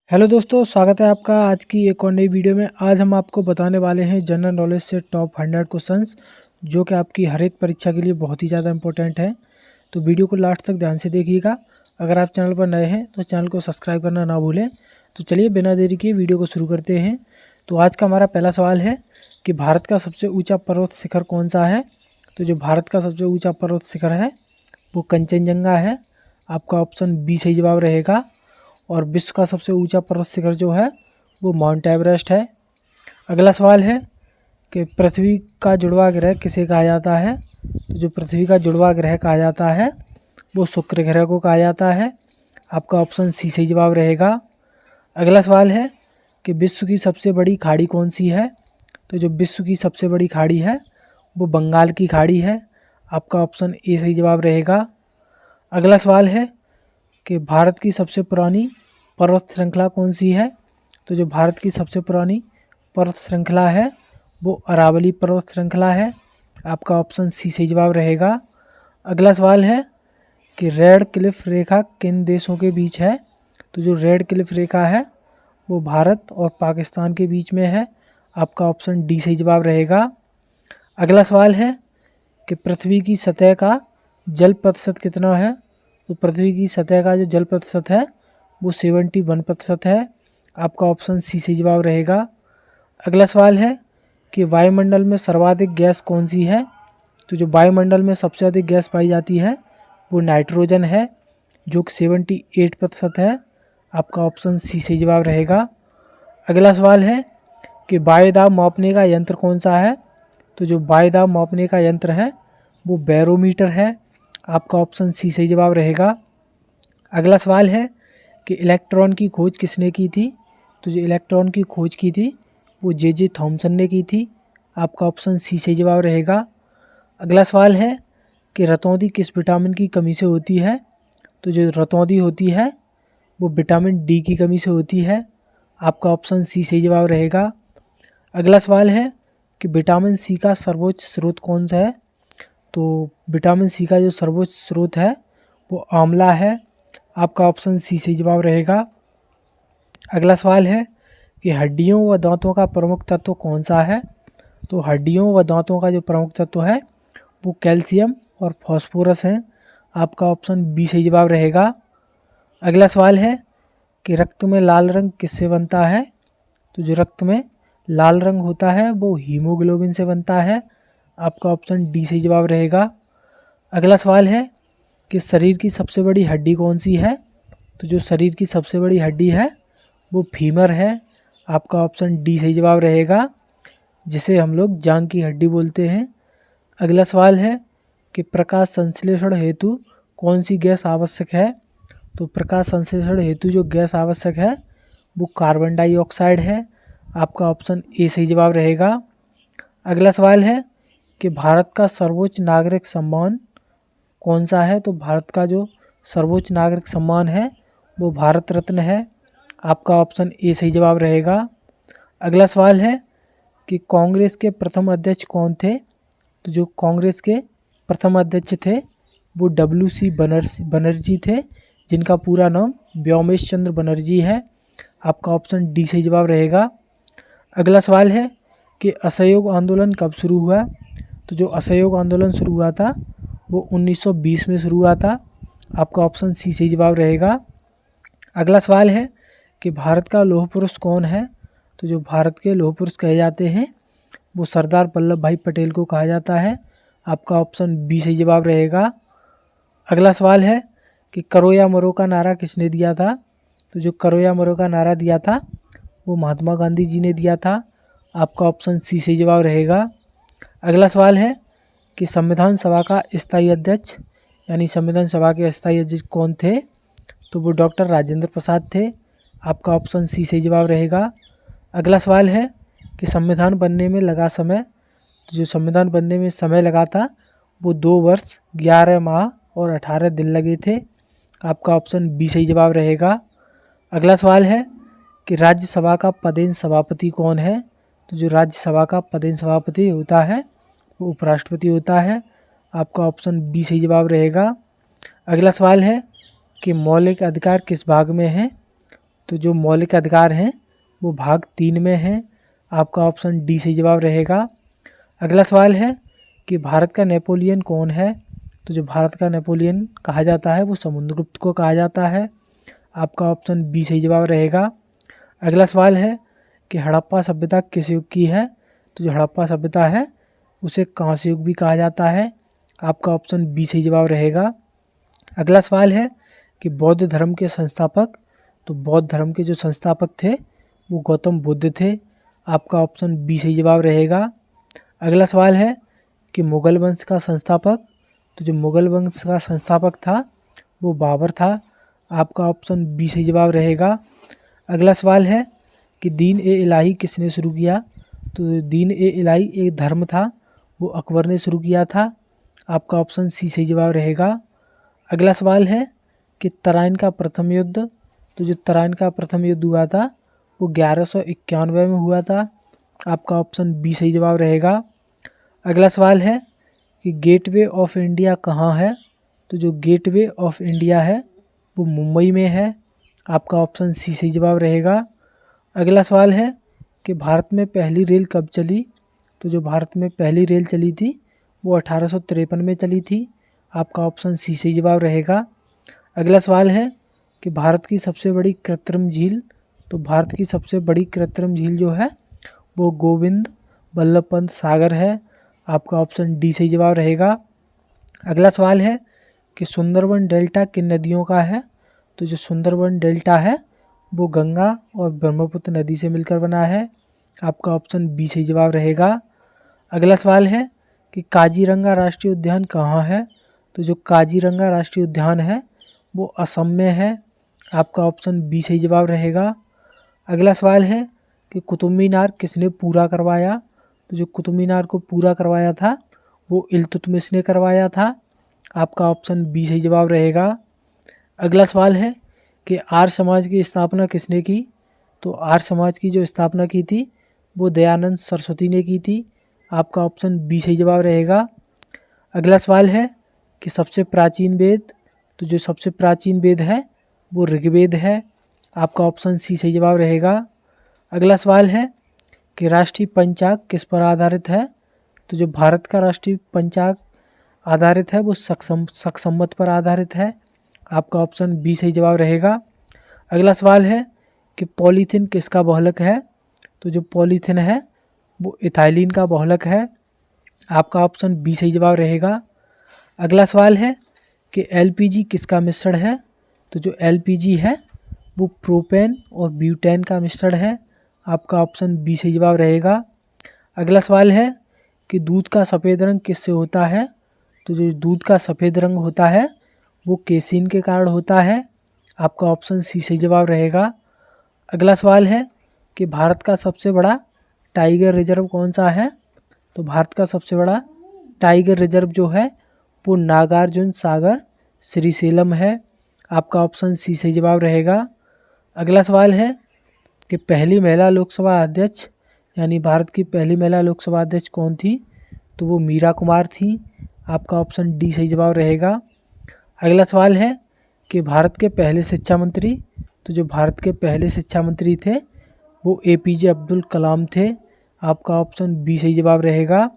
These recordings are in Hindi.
हेलो दोस्तों, स्वागत है आपका आज की एक और नई वीडियो में। आज हम आपको बताने वाले हैं जनरल नॉलेज से टॉप 100 क्वेश्चंस जो कि आपकी हर एक परीक्षा के लिए बहुत ही ज़्यादा इंपॉर्टेंट है। तो वीडियो को लास्ट तक ध्यान से देखिएगा। अगर आप चैनल पर नए हैं तो चैनल को सब्सक्राइब करना ना भूलें। तो चलिए बिना देरी किए वीडियो को शुरू करते हैं। तो आज का हमारा पहला सवाल है कि भारत का सबसे ऊँचा पर्वत शिखर कौन सा है। तो जो भारत का सबसे ऊँचा पर्वत शिखर है वो कंचनजंगा है। आपका ऑप्शन बी सही जवाब रहेगा। और विश्व का सबसे ऊंचा पर्वत शिखर जो है वो माउंट एवरेस्ट है। अगला सवाल है कि पृथ्वी का जुड़वा ग्रह किसे कहा जाता है। तो जो पृथ्वी का जुड़वा ग्रह कहा जाता है वो शुक्र ग्रह को कहा जाता है। आपका ऑप्शन सी सही जवाब रहेगा। अगला सवाल है कि विश्व की सबसे बड़ी खाड़ी कौन सी है। तो जो विश्व की सबसे बड़ी खाड़ी है वो बंगाल की खाड़ी है। आपका ऑप्शन ए सही जवाब रहेगा। अगला सवाल है कि भारत की सबसे पुरानी पर्वत श्रृंखला कौन सी है। तो जो भारत की सबसे पुरानी पर्वत श्रृंखला है वो अरावली पर्वत श्रृंखला है। आपका ऑप्शन सी सही जवाब रहेगा। अगला सवाल है कि रेड क्लिफ रेखा किन देशों के बीच है। तो जो रेड क्लिफ रेखा है वो भारत और पाकिस्तान के बीच में है। आपका ऑप्शन डी सही जवाब रहेगा। अगला सवाल है कि पृथ्वी की सतह का जल प्रतिशत कितना है। तो पृथ्वी की सतह का जो जल प्रतिशत है वो 71% है। आपका ऑप्शन सी सही जवाब रहेगा। अगला सवाल है कि वायुमंडल में सर्वाधिक गैस कौन सी है। तो जो वायुमंडल में सबसे अधिक गैस पाई जाती है वो नाइट्रोजन है जो कि 78% है। आपका ऑप्शन सी सही जवाब रहेगा। अगला सवाल है कि वायुदाब मापने का यंत्र कौन सा है। तो जो वायुदाब मापने का यंत्र है वो बैरोमीटर है। आपका ऑप्शन सी सही जवाब रहेगा। अगला सवाल है कि इलेक्ट्रॉन की खोज किसने की थी। तो जो इलेक्ट्रॉन की खोज की थी वो जे थॉमसन ने की थी। आपका ऑप्शन सी सही जवाब रहेगा। अगला सवाल है कि रतौंधी किस विटामिन की कमी से होती है। तो जो रतौंधी होती है वो विटामिन डी की कमी से होती है। आपका ऑप्शन सी सही जवाब रहेगा। अगला सवाल है कि विटामिन सी का सर्वोच्च स्रोत कौन सा है। तो विटामिन सी का जो सर्वोच्च स्रोत है वो आंवला है। आपका ऑप्शन सी सही जवाब रहेगा। अगला सवाल है कि हड्डियों व दांतों का प्रमुख तत्व कौन सा है। तो हड्डियों व दांतों का जो प्रमुख तत्व है वो कैल्शियम और फास्फोरस है। आपका ऑप्शन बी सही जवाब रहेगा। अगला सवाल है कि रक्त में लाल रंग किससे बनता है। तो जो रक्त में लाल रंग होता है वो हीमोग्लोबिन से बनता है। आपका ऑप्शन डी सही जवाब रहेगा। अगला सवाल है कि शरीर की सबसे बड़ी हड्डी कौन सी है। तो जो शरीर की सबसे बड़ी हड्डी है वो फीमर है। आपका ऑप्शन डी सही जवाब रहेगा, जिसे हम लोग जांघ की हड्डी बोलते हैं। अगला सवाल है कि प्रकाश संश्लेषण हेतु कौन सी गैस आवश्यक है। तो प्रकाश संश्लेषण हेतु जो गैस आवश्यक है वो कार्बन डाइऑक्साइड है। आपका ऑप्शन ए सही जवाब रहेगा। अगला सवाल है कि भारत का सर्वोच्च नागरिक सम्मान कौन सा है। तो भारत का जो सर्वोच्च नागरिक सम्मान है वो भारत रत्न है। आपका ऑप्शन ए सही जवाब रहेगा। अगला सवाल है कि कांग्रेस के प्रथम अध्यक्ष कौन थे। तो जो कांग्रेस के प्रथम अध्यक्ष थे वो WC बनर्जी थे, जिनका पूरा नाम व्योमेश चंद्र बनर्जी है। आपका ऑप्शन डी सही जवाब रहेगा। अगला सवाल है कि असहयोग आंदोलन कब शुरू हुआ। तो जो असहयोग आंदोलन शुरू हुआ था वो 1920 में शुरू हुआ था। आपका ऑप्शन सी सही जवाब रहेगा। अगला सवाल है कि भारत का लौह पुरुष कौन है। तो जो भारत के लौह पुरुष कहे जाते हैं वो सरदार वल्लभ भाई पटेल को कहा जाता है। आपका ऑप्शन बी सही जवाब रहेगा। अगला सवाल है कि करो या मरो का नारा किसने दिया था। तो जो करो या मरो का नारा दिया था वो महात्मा गांधी जी ने दिया था। आपका ऑप्शन सी सही जवाब रहेगा। अगला सवाल है कि संविधान सभा का स्थायी अध्यक्ष यानी संविधान सभा के स्थायी अध्यक्ष कौन थे। तो वो डॉक्टर राजेंद्र प्रसाद थे। आपका ऑप्शन सी सही जवाब रहेगा। अगला सवाल है कि संविधान बनने में लगा समय। तो जो संविधान बनने में समय लगा था वो 2 वर्ष 11 माह और 18 दिन लगे थे। आपका ऑप्शन बी सही जवाब रहेगा। अगला सवाल है कि राज्यसभा का पदेन सभापति कौन है। तो जो राज्यसभा का पदेन सभापति होता है वो उपराष्ट्रपति होता है। आपका ऑप्शन बी सही जवाब रहेगा। अगला सवाल है कि मौलिक अधिकार किस भाग में है। तो जो मौलिक अधिकार हैं वो भाग 3 में हैं। आपका ऑप्शन डी सही जवाब रहेगा। अगला सवाल है कि भारत का नेपोलियन कौन है? तो जो भारत का नेपोलियन कहा जाता है वो समुद्रगुप्त को कहा जाता है। आपका ऑप्शन बी सही जवाब रहेगा। अगला सवाल है कि हड़प्पा सभ्यता किस युग की है? तो जो हड़प्पा सभ्यता है उसे कांस्य युग भी कहा जाता है। आपका ऑप्शन बी सही जवाब रहेगा। अगला सवाल है कि बौद्ध धर्म के संस्थापक, तो बौद्ध धर्म के जो संस्थापक थे वो गौतम बुद्ध थे। आपका ऑप्शन बी सही जवाब रहेगा। अगला सवाल है कि मुगल वंश का संस्थापक, तो जो मुगल वंश का संस्थापक था वो बाबर था। आपका ऑप्शन बी सही जवाब रहेगा। अगला सवाल है कि दीन ए इलाही किसने शुरू किया? तो दीन ए इलाही एक धर्म था, वो अकबर ने शुरू किया था। आपका ऑप्शन सी सही जवाब रहेगा। अगला सवाल है कि तराइन का प्रथम युद्ध, तो जो तराइन का प्रथम युद्ध हुआ था वो 1191 में हुआ था। आपका ऑप्शन बी सही जवाब रहेगा। अगला सवाल है कि गेटवे ऑफ इंडिया कहाँ है? तो जो गेटवे ऑफ इंडिया है वो मुंबई में है। आपका ऑप्शन सी सही जवाब रहेगा। अगला सवाल है कि भारत में पहली रेल कब चली? तो जो भारत में पहली रेल चली थी वो 1853 में चली थी। आपका ऑप्शन सी सही जवाब रहेगा। अगला सवाल है कि भारत की सबसे बड़ी कृत्रिम झील, तो भारत की सबसे बड़ी कृत्रिम झील जो है वो गोविंद बल्लभ पंत सागर है। आपका ऑप्शन डी सही जवाब रहेगा। अगला सवाल है कि सुंदरबन डेल्टा किन नदियों का है? तो जो सुंदरबन डेल्टा है वो गंगा और ब्रह्मपुत्र नदी से मिलकर बना है। आपका ऑप्शन बी सही जवाब रहेगा। अगला सवाल है कि काजीरंगा राष्ट्रीय उद्यान कहाँ है? तो जो काजीरंगा राष्ट्रीय उद्यान है वो असम में है। आपका ऑप्शन बी सही जवाब रहेगा। अगला सवाल है कि कुतुब मीनार किसने पूरा करवाया? तो जो कुतुब मीनार को पूरा करवाया था वो इल्तुतमिश ने करवाया था। आपका ऑप्शन बी सही जवाब रहेगा। अगला सवाल है कि आर्य समाज की स्थापना किसने की? तो आर्य समाज की जो स्थापना की थी वो दयानंद सरस्वती ने की थी। आपका ऑप्शन बी सही जवाब रहेगा। अगला सवाल है कि सबसे प्राचीन वेद, तो जो सबसे प्राचीन वेद है वो ऋग्वेद है। आपका ऑप्शन सी सही जवाब रहेगा। अगला सवाल है कि राष्ट्रीय पंचांग किस पर आधारित है? तो जो भारत का राष्ट्रीय पंचांग आधारित है वो शक पर आधारित है। आपका ऑप्शन बी सही जवाब रहेगा। अगला सवाल है कि पॉलीथीन किसका बहुलक है? तो जो पॉलीथीन है वो इथाइलिन का बहुलक है। आपका ऑप्शन बी सही जवाब रहेगा। अगला सवाल है कि एलपीजी किसका मिश्रण है? तो जो एलपीजी है वो प्रोपेन और ब्यूटेन का मिश्रण है। आपका ऑप्शन बी सही जवाब रहेगा। अगला सवाल है कि दूध का सफ़ेद रंग किससे होता है? तो जो दूध का सफ़ेद रंग होता है वो केसीन के कारण होता है। आपका ऑप्शन सी सही जवाब रहेगा। अगला सवाल है कि भारत का सबसे बड़ा टाइगर रिजर्व कौन सा है? तो भारत का सबसे बड़ा टाइगर रिजर्व जो है वो नागार्जुन सागर श्रीशैलम है। आपका ऑप्शन सी सही जवाब रहेगा। अगला सवाल है कि पहली महिला लोकसभा अध्यक्ष, यानी भारत की पहली महिला लोकसभा अध्यक्ष कौन थी? तो वो मीरा कुमार थी। आपका ऑप्शन डी सही जवाब रहेगा। अगला सवाल है कि भारत के पहले शिक्षा मंत्री, तो जो भारत के पहले शिक्षा मंत्री थे वो एपीजे अब्दुल कलाम थे। आपका ऑप्शन बी सही जवाब रहेगा।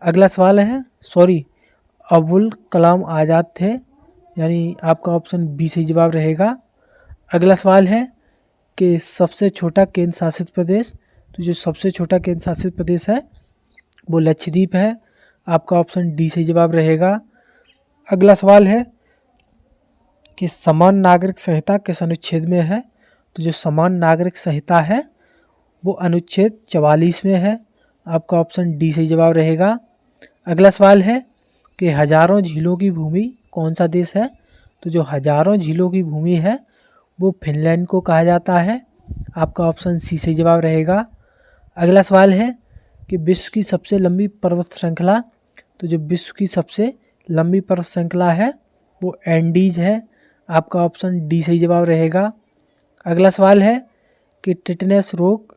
अगला सवाल है अबुल कलाम आज़ाद थे, यानी आपका ऑप्शन बी सही जवाब रहेगा। अगला सवाल है कि सबसे छोटा केंद्र शासित प्रदेश, तो जो सबसे छोटा केंद्र शासित प्रदेश है वो लक्षद्वीप है। आपका ऑप्शन डी सही जवाब रहेगा। अगला सवाल है कि समान नागरिक संहिता किस अनुच्छेद में है? तो जो समान नागरिक संहिता है वो अनुच्छेद 44 में है। आपका ऑप्शन डी सही जवाब रहेगा। अगला सवाल है कि हजारों झीलों की भूमि कौन सा देश है? तो जो हजारों झीलों की भूमि है वो फिनलैंड को कहा जाता है। आपका ऑप्शन सी सही जवाब रहेगा। अगला सवाल है कि विश्व की सबसे लंबी पर्वत श्रृंखला, तो जो विश्व की सबसे लंबी पर्वत श्रृंखला है वो एंडीज है। आपका ऑप्शन डी सही जवाब रहेगा। अगला सवाल है कि टिटनेस रोग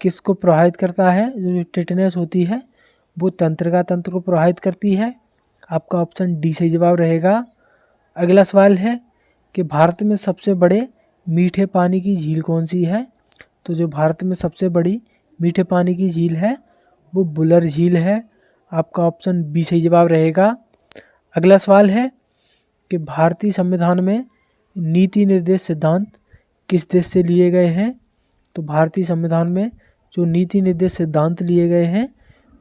किसको प्रभावित करता है? जो टिटनेस होती है वो तंत्रिका तंत्र को प्रभावित करती है। आपका ऑप्शन डी सही जवाब रहेगा। अगला सवाल है कि भारत में सबसे बड़े मीठे पानी की झील कौन सी है? तो जो भारत में सबसे बड़ी मीठे पानी की झील है वो बुलर झील है। आपका ऑप्शन बी सही जवाब रहेगा। अगला सवाल है कि भारतीय संविधान में नीति निर्देश सिद्धांत किस देश से लिए गए हैं? तो भारतीय संविधान में जो नीति निर्देश सिद्धांत लिए गए हैं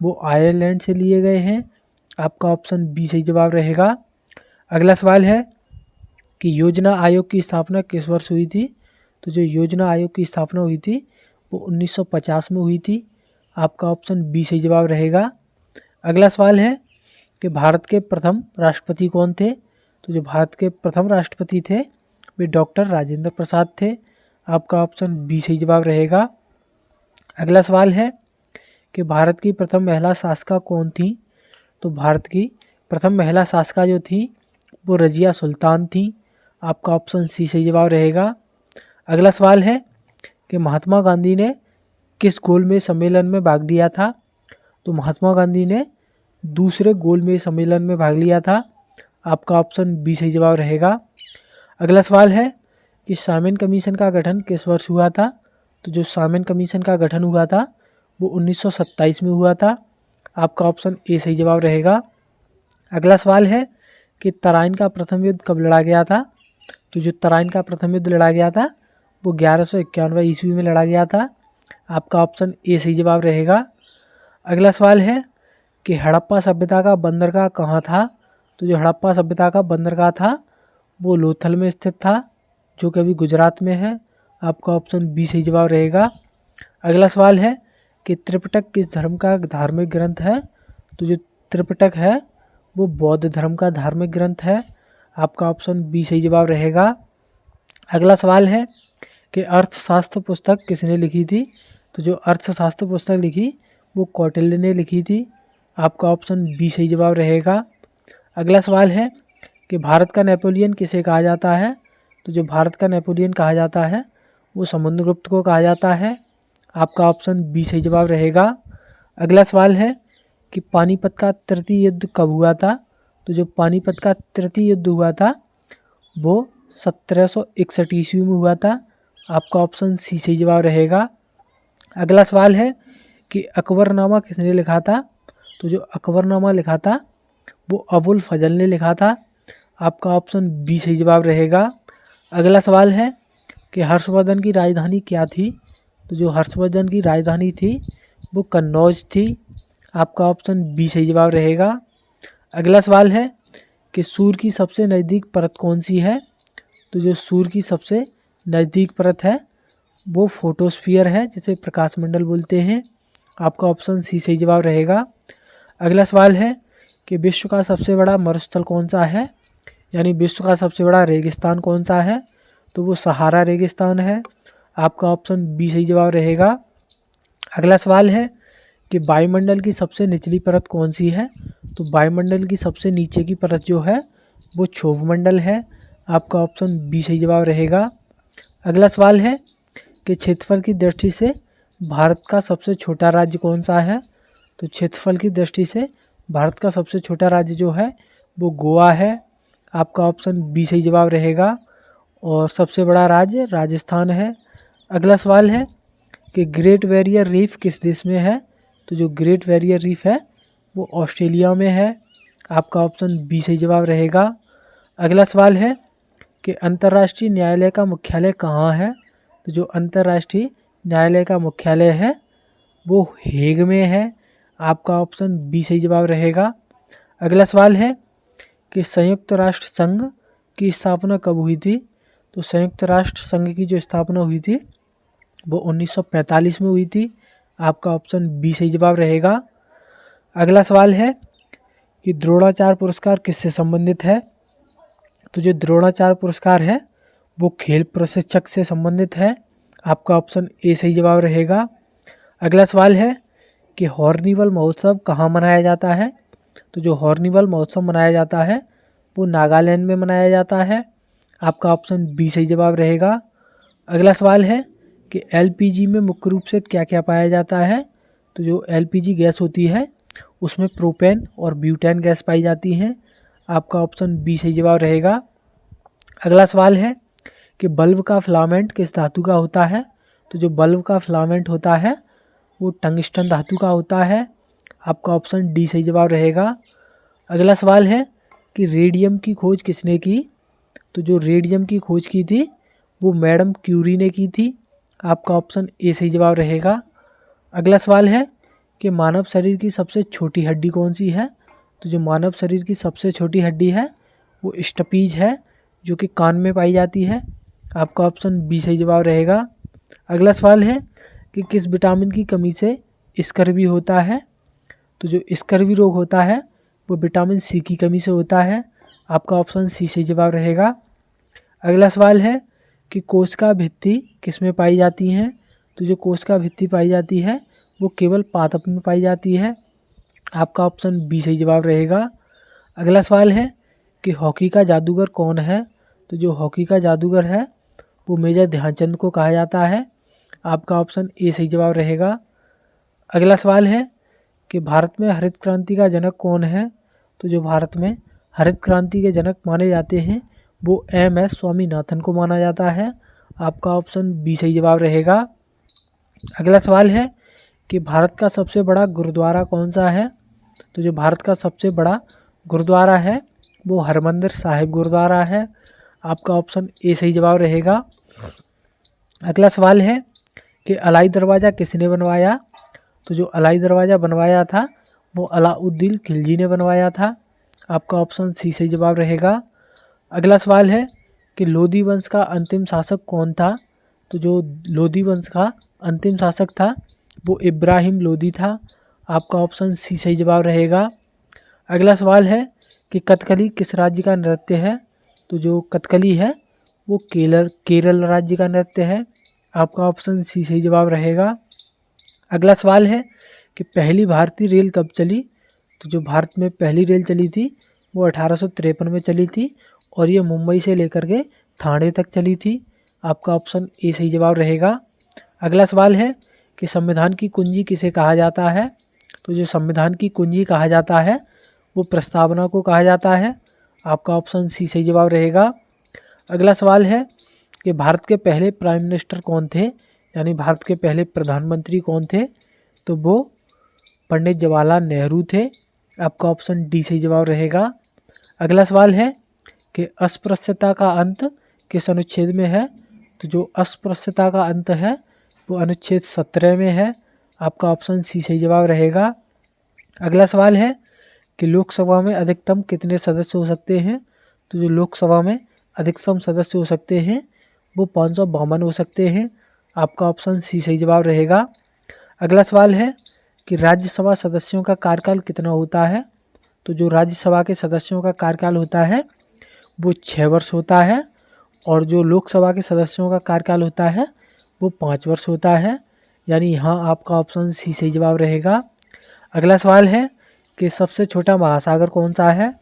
वो आयरलैंड से लिए गए हैं। आपका ऑप्शन बी सही जवाब रहेगा। अगला सवाल है कि योजना आयोग की स्थापना किस वर्ष हुई थी? तो जो योजना आयोग की स्थापना हुई थी वो 1950 में हुई थी। आपका ऑप्शन बी सही जवाब रहेगा। अगला सवाल है कि भारत के प्रथम राष्ट्रपति कौन थे? तो जो भारत के प्रथम राष्ट्रपति थे वे डॉक्टर राजेंद्र प्रसाद थे। आपका ऑप्शन बी सही जवाब रहेगा। अगला सवाल है कि भारत की प्रथम महिला शासिका कौन थी? तो भारत की प्रथम महिला शासिका जो थी वो रजिया सुल्तान थी। आपका ऑप्शन सी सही जवाब रहेगा। अगला सवाल है कि महात्मा गांधी ने किस गोलमेज सम्मेलन में भाग लिया था? तो महात्मा गांधी ने दूसरे गोलमेज सम्मेलन में भाग लिया था। आपका ऑप्शन बी सही जवाब रहेगा। अगला सवाल है कि सामन कमीशन का गठन किस वर्ष हुआ था? तो जो सामन कमीशन का गठन हुआ था वो 1927 में हुआ था। आपका ऑप्शन ए सही जवाब रहेगा। अगला सवाल है कि तराइन का प्रथम युद्ध कब लड़ा गया था? तो जो तराइन का प्रथम युद्ध लड़ा गया था वो 1191 ईस्वी में लड़ा गया था। आपका ऑप्शन ए सही जवाब रहेगा। अगला सवाल है कि हड़प्पा सभ्यता का बंदरगाह कहाँ था? तो जो हड़प्पा सभ्यता का बंदरगाह था वो लोथल में स्थित था, जो कि अभी गुजरात में है। आपका ऑप्शन बी सही जवाब रहेगा। अगला सवाल है कि त्रिपिटक किस धर्म का धार्मिक ग्रंथ है? तो जो त्रिपिटक है वो बौद्ध धर्म का धार्मिक ग्रंथ है। आपका ऑप्शन बी सही जवाब रहेगा। अगला सवाल है कि अर्थशास्त्र पुस्तक किसने लिखी थी? तो जो अर्थशास्त्र पुस्तक लिखी वो कौटिल्य ने लिखी थी। आपका ऑप्शन बी सही जवाब रहेगा। अगला सवाल है कि भारत का नेपोलियन किसे कहा जाता है? तो जो भारत का नेपोलियन कहा जाता है वो समुद्रगुप्त को कहा जाता है। आपका ऑप्शन बी सही जवाब रहेगा। अगला सवाल है कि पानीपत का तृतीय युद्ध कब हुआ था? तो जो पानीपत का तृतीय युद्ध हुआ था वो 1761 ईस्वी में हुआ था। आपका ऑप्शन सी सही जवाब रहेगा। अगला सवाल है कि अकबरनामा किसने लिखा था? तो जो अकबरनामा लिखा था वो अबुल फजल ने लिखा था। आपका ऑप्शन बी सही जवाब रहेगा। अगला सवाल है कि हर्षवर्धन की राजधानी क्या थी? तो जो हर्षवर्धन की राजधानी थी वो कन्नौज थी। आपका ऑप्शन बी सही जवाब रहेगा। अगला सवाल है कि सूर्य की सबसे नज़दीक परत कौन सी है? तो जो सूर्य की सबसे नज़दीक परत है वो फोटोस्फीयर है, जिसे प्रकाश मंडल बोलते हैं। आपका ऑप्शन सी सही जवाब रहेगा। अगला सवाल है कि विश्व का सबसे बड़ा मरुस्थल कौन सा है, यानी विश्व का सबसे बड़ा रेगिस्तान कौन सा है? तो वो सहारा रेगिस्तान है। आपका ऑप्शन बी सही जवाब रहेगा। अगला सवाल है कि वायुमंडल की सबसे निचली परत कौन सी है? तो वायुमंडल की सबसे नीचे की परत जो है वो क्षोभमंडल है। आपका ऑप्शन बी सही जवाब रहेगा। अगला सवाल है कि क्षेत्रफल की दृष्टि से भारत का सबसे छोटा राज्य कौन सा है? तो क्षेत्रफल की दृष्टि से भारत का सबसे छोटा राज्य जो है वो गोवा है। आपका ऑप्शन बी सही जवाब रहेगा। और सबसे बड़ा राज्य राजस्थान है। अगला सवाल है कि ग्रेट बैरियर रीफ किस देश में है? तो जो ग्रेट बैरियर रीफ है वो ऑस्ट्रेलिया में है। आपका ऑप्शन बी सही जवाब रहेगा। अगला सवाल है कि अंतर्राष्ट्रीय न्यायालय का मुख्यालय कहाँ है? तो जो अंतर्राष्ट्रीय न्यायालय का मुख्यालय है वो हेग में है। आपका ऑप्शन बी सही जवाब रहेगा। अगला सवाल है कि संयुक्त राष्ट्र संघ की स्थापना कब हुई थी? तो संयुक्त राष्ट्र संघ की जो स्थापना हुई थी वो 1945 में हुई थी। आपका ऑप्शन बी सही जवाब रहेगा। अगला सवाल है कि द्रोणाचार्य पुरस्कार किससे संबंधित है? तो जो द्रोणाचार्य पुरस्कार है वो खेल प्रशिक्षक से संबंधित है। आपका ऑप्शन ए सही जवाब रहेगा। अगला सवाल है कि हॉर्निवल महोत्सव कहाँ मनाया जाता है? तो जो हॉर्निवल महोत्सव मनाया जाता है वो नागालैंड में मनाया जाता है। आपका ऑप्शन बी सही जवाब रहेगा। अगला सवाल है कि एलपीजी में मुख्य रूप से क्या क्या पाया जाता है? तो जो एलपीजी गैस होती है उसमें प्रोपेन और ब्यूटेन गैस पाई जाती हैं। आपका ऑप्शन बी सही जवाब रहेगा। अगला सवाल है कि बल्ब का फिलामेंट किस धातु का होता है। तो जो बल्ब का फिलामेंट होता है वो टंगस्टन धातु का होता है। आपका ऑप्शन डी सही जवाब रहेगा। अगला सवाल है कि रेडियम की खोज किसने की। तो जो रेडियम की खोज की थी वो मैडम क्यूरी ने की थी। आपका ऑप्शन ए सही जवाब रहेगा। अगला सवाल है कि मानव शरीर की सबसे छोटी हड्डी कौन सी है। तो जो मानव शरीर की सबसे छोटी हड्डी है वो स्टपीज है, जो कि कान में पाई जाती है। आपका ऑप्शन बी सही जवाब रहेगा। अगला सवाल है कि किस विटामिन की कमी से स्कर्वी होता है। तो जो स्कर्वी रोग होता है वो विटामिन सी की कमी से होता है। आपका ऑप्शन सी सही जवाब रहेगा। अगला सवाल है कि कोशिका भित्ति किस में पाई जाती हैं। तो जो कोशिका भित्ति पाई जाती है वो केवल पादप में पाई जाती है। आपका ऑप्शन बी सही जवाब रहेगा। अगला सवाल है कि हॉकी का जादूगर कौन है। तो जो हॉकी का जादूगर है वो मेजर ध्यानचंद को कहा जाता है। आपका ऑप्शन ए सही जवाब रहेगा। अगला सवाल है कि भारत में हरित क्रांति का जनक कौन है। तो जो भारत में हरित क्रांति के जनक माने जाते हैं वो एम.एस. स्वामीनाथन को माना जाता है। आपका ऑप्शन बी सही जवाब रहेगा। अगला सवाल है कि भारत का सबसे बड़ा गुरुद्वारा कौन सा है। तो जो भारत का सबसे बड़ा गुरुद्वारा है वो हरमंदिर साहिब गुरुद्वारा है। आपका ऑप्शन ए सही जवाब रहेगा। अगला सवाल है कि अलाई दरवाज़ा किसने बनवाया। तो जो अलाई दरवाज़ा बनवाया था वो अलाउद्दीन खिलजी ने बनवाया था। आपका ऑप्शन सी सही जवाब रहेगा। अगला सवाल है कि लोधी वंश का अंतिम शासक कौन था। तो जो लोधी वंश का अंतिम शासक था वो इब्राहिम लोधी था। आपका ऑप्शन सी सही जवाब रहेगा। अगला सवाल है कि कथकली किस राज्य का नृत्य है। तो जो कथकली है वो केरल राज्य का नृत्य है। आपका ऑप्शन सी सही जवाब रहेगा। अगला सवाल है कि पहली भारतीय रेल कब चली। तो जो भारत में पहली रेल चली थी वो 1853 में चली थी और ये मुंबई से लेकर के ठाणे तक चली थी। आपका ऑप्शन ए सही जवाब रहेगा। अगला सवाल है कि संविधान की कुंजी किसे कहा जाता है। तो जो संविधान की कुंजी कहा जाता है वो प्रस्तावना को कहा जाता है। आपका ऑप्शन सी सही जवाब रहेगा। अगला सवाल है कि भारत के पहले प्राइम मिनिस्टर कौन थे, यानी भारत के पहले प्रधानमंत्री कौन थे। तो वो पंडित जवाहरलाल नेहरू थे। आपका ऑप्शन डी सही जवाब रहेगा। अगला सवाल है कि अस्पृश्यता का अंत किस अनुच्छेद में है। तो जो अस्पृश्यता का अंत है वो अनुच्छेद 17 में है। आपका ऑप्शन सी सही जवाब रहेगा। अगला सवाल है कि लोकसभा में अधिकतम कितने सदस्य हो सकते हैं। तो जो लोकसभा में अधिकतम सदस्य हो सकते हैं वो 552 हो सकते हैं। आपका ऑप्शन सी सही जवाब रहेगा। अगला सवाल है कि राज्यसभा सदस्यों का कार्यकाल कितना होता है। तो जो राज्यसभा के सदस्यों का कार्यकाल होता है वो 6 वर्ष होता है और जो लोकसभा के सदस्यों का कार्यकाल होता है वो 5 वर्ष होता है, यानी यहाँ आपका ऑप्शन सी सही जवाब रहेगा। अगला सवाल है कि सबसे छोटा महासागर कौन सा है।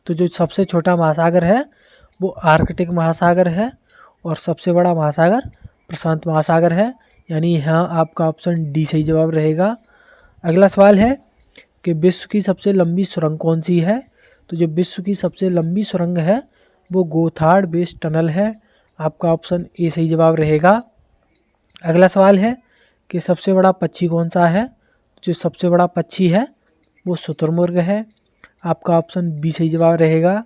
तो जो सबसे छोटा महासागर है वो आर्कटिक महासागर है और सबसे बड़ा महासागर प्रशांत महासागर है, यानी यहाँ आपका ऑप्शन डी सही जवाब रहेगा। अगला सवाल है कि विश्व की सबसे लंबी सुरंग कौन सी है। तो जो विश्व की सबसे लंबी सुरंग है वो गोथार्ड बेस टनल है। आपका ऑप्शन ए सही जवाब रहेगा। अगला सवाल है कि सबसे बड़ा पक्षी कौन सा है। जो सबसे बड़ा पक्षी है वो शुतुरमुर्ग है। आपका ऑप्शन बी सही जवाब रहेगा।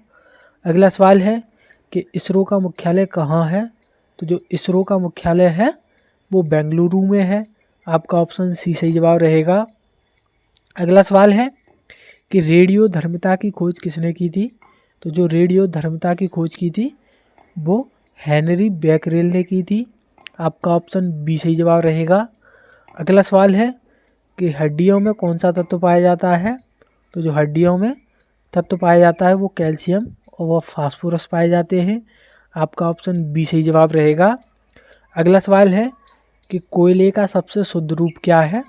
अगला सवाल है कि इसरो का मुख्यालय कहाँ है। तो जो इसरो का मुख्यालय है वो बेंगलुरु में है। आपका ऑप्शन सी सही जवाब रहेगा। अगला सवाल है कि रेडियो धर्मिता की खोज किसने की थी। तो जो रेडियो धर्मिता की खोज की थी वो हेनरी बेकरेल ने की थी। आपका ऑप्शन बी सही जवाब रहेगा। अगला सवाल है कि हड्डियों में कौन सा तत्व पाया जाता है। तो जो हड्डियों में तत्व पाया जाता है वो कैल्शियम और वो फास्फोरस पाए जाते हैं। आपका ऑप्शन बी सही जवाब रहेगा। अगला सवाल है कि कोयले का सबसे शुद्ध रूप क्या है।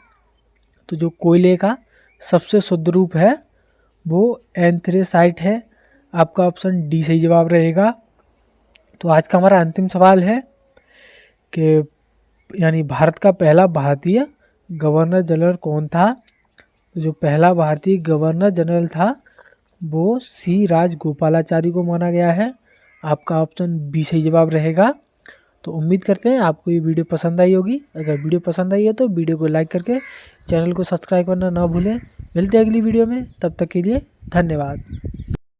तो जो कोयले का सबसे शुद्ध रूप है वो एंथ्रेसाइट है। आपका ऑप्शन डी सही जवाब रहेगा। तो आज का हमारा अंतिम सवाल है कि यानी भारत का पहला भारतीय गवर्नर जनरल कौन था। तो जो पहला भारतीय गवर्नर जनरल था वो सी राजगोपालाचारी को माना गया है। आपका ऑप्शन बी सही जवाब रहेगा। तो उम्मीद करते हैं आपको ये वीडियो पसंद आई होगी। अगर वीडियो पसंद आई है तो वीडियो को लाइक करके चैनल को सब्सक्राइब करना ना भूलें। मिलते हैं अगली वीडियो में, तब तक के लिए धन्यवाद।